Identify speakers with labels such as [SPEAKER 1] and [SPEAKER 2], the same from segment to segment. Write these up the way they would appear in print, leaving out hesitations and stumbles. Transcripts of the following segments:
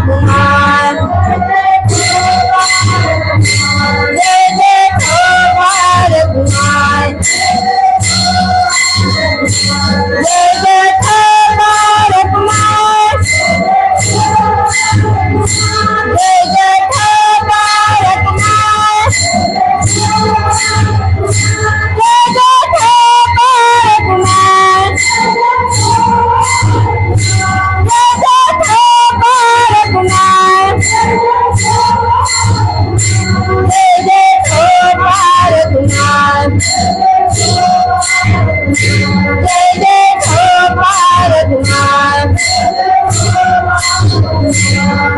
[SPEAKER 1] कुमार जय जय हो भारत कुमार जय जय हो भारत कुमार जय जय हो भारत कुमार जय जय हो भारत कुमार जय जय हो भारत कुमार जय जय हो भारत कुमार जय जय हो भारत कुमार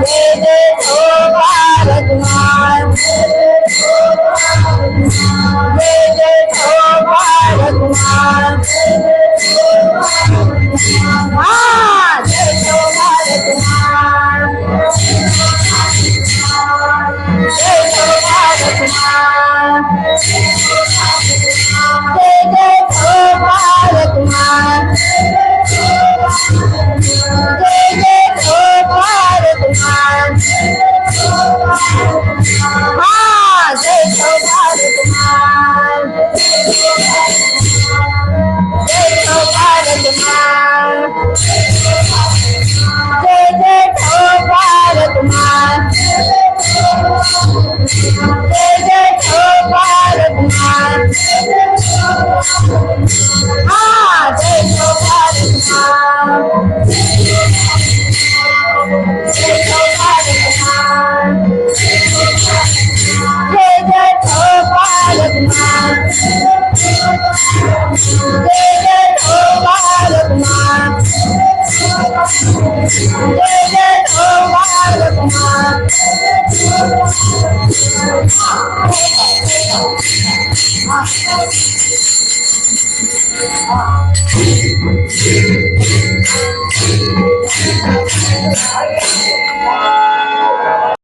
[SPEAKER 1] जय जय हो भारत कुमार जय जय हो भारत कुमार हाँ जय हो भारत कुमार जय हो भारत कुमार जय जय हो भारत कुमार जय जय हो भारत कुमार हाँ जय हो भारत कुमार जय हो भारत कुमार जय जय हो भारत कुमार जय जय हो भारत कुमार हाँ जय हो भारत कुमार जय हो भारत कुमार जय जय हो भारत कुमार जय जय हो भारत कुमार जय जय हो भारत कुमार